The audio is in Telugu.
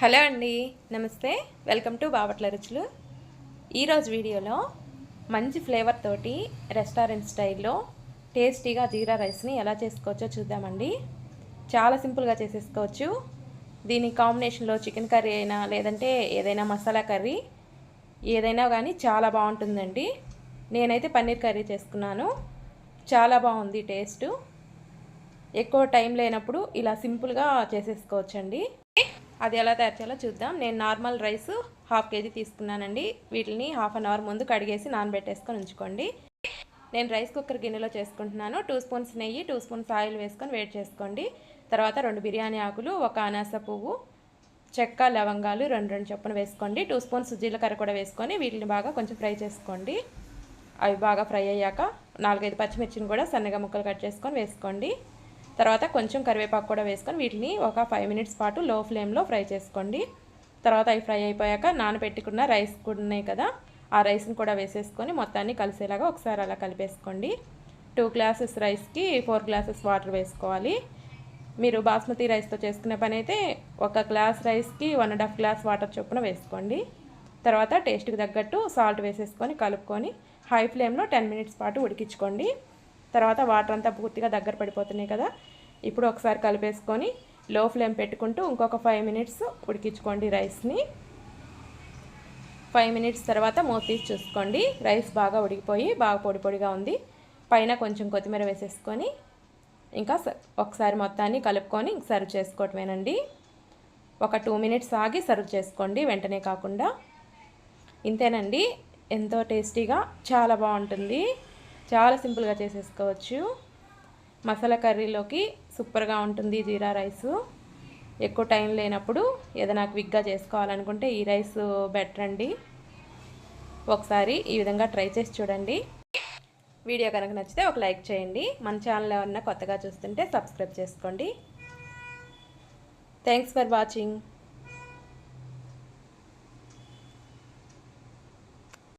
హలో అండి, నమస్తే. వెల్కమ్ టు బాపట్ల రుచులు. ఈరోజు వీడియోలో మంచి ఫ్లేవర్ తోటి రెస్టారెంట్ స్టైల్లో టేస్టీగా జీరా రైస్ని ఎలా చేసుకోవచ్చో చూద్దామండి. చాలా సింపుల్గా చేసేసుకోవచ్చు. దీని కాంబినేషన్లో చికెన్ కర్రీ అయినా లేదంటే ఏదైనా మసాలా కర్రీ ఏదైనా కానీ చాలా బాగుంటుందండి. నేనైతే పన్నీర్ కర్రీ చేసుకున్నాను. చాలా బాగుంది టేస్ట్. ఎక్కువ టైం లేనప్పుడు ఇలా సింపుల్గా చేసేసుకోవచ్చండి. అది ఎలా తయారు చేయాలో చూద్దాం. నేను నార్మల్ రైస్ 1/2 kg తీసుకున్నానండి. వీటిని 1/2 అవర్ ముందు కడిగేసి నానబెట్టేసుకొని ఉంచుకోండి. నేను రైస్ కుక్కర్ గిన్నెలో చేసుకుంటున్నాను. 2 స్పూన్స్ నెయ్యి, 2 స్పూన్స్ ఆయిల్ వేసుకొని వేడి చేసుకోండి. తర్వాత 2 బిర్యానీ ఆకులు, 1 అనాస పువ్వు, చెక్క, లవంగాలు 2 చొప్పున వేసుకోండి. 2 స్పూన్స్ జీలకర్ర కూడా వేసుకొని వీటిని బాగా కొంచెం ఫ్రై చేసుకోండి. అవి బాగా ఫ్రై అయ్యాక 4-5 పచ్చిమిర్చిని కూడా సన్నగా ముక్కలు కట్ చేసుకొని వేసుకోండి. తర్వాత కొంచెం కరివేపాకు కూడా వేసుకొని వీటిని ఒక 5 మినిట్స్ పాటు లో ఫ్లేమ్లో ఫ్రై చేసుకోండి. తర్వాత అవి ఫ్రై అయిపోయాక నానబెట్టుకున్న రైస్ కూడా ఉన్నాయి కదా, ఆ రైస్ని కూడా వేసేసుకొని మొత్తాన్ని కలిసేలాగా ఒకసారి అలా కలిపేసుకోండి. 2 గ్లాసెస్ రైస్కి 4 గ్లాసెస్ వాటర్ వేసుకోవాలి. మీరు బాస్మతి రైస్తో చేసుకునే పని అయితే 1 గ్లాస్ రైస్కి 1.5 గ్లాస్ వాటర్ చొప్పున వేసుకోండి. తర్వాత టేస్ట్కి తగ్గట్టు సాల్ట్ వేసేసుకొని కలుపుకొని హై ఫ్లేమ్లో 10 మినిట్స్ పాటు ఉడికించుకోండి. తర్వాత వాటర్ అంతా పూర్తిగా దగ్గర పడిపోతున్నాయి కదా, ఇప్పుడు ఒకసారి కలిపేసుకొని లో ఫ్లేమ్ పెట్టుకుంటూ ఇంకొక 5 మినిట్స్ ఉడికించుకోండి రైస్ని. 5 మినిట్స్ తర్వాత మూత తీసి చూసుకోండి. రైస్ బాగా ఉడికిపోయి బాగా పొడి పొడిగా ఉంది. పైన కొంచెం కొత్తిమీర వేసేసుకొని ఇంకా ఒకసారి మొత్తాన్ని కలుపుకొని సర్వ్ చేసుకోవటమేనండి. ఒక 2 మినిట్స్ ఆగి సర్వ్ చేసుకోండి, వెంటనే కాకుండా. ఇంతేనండి, ఎంతో టేస్టీగా చాలా బాగుంటుంది. చాలా సింపుల్గా చేసేసుకోవచ్చు. మసాలా కర్రీలోకి సూపర్గా ఉంటుంది జీరా రైసు. ఎక్కువ టైం లేనప్పుడు ఏదైనా క్విక్గా చేసుకోవాలనుకుంటే ఈ రైస్ బెటర్ అండి. ఒకసారి ఈ విధంగా ట్రై చేసి చూడండి. వీడియో కనుక నచ్చితే ఒక లైక్ చేయండి. మన ఛానల్ ఏమన్నా కొత్తగా చూస్తుంటే సబ్స్క్రైబ్ చేసుకోండి. Thanks for watching.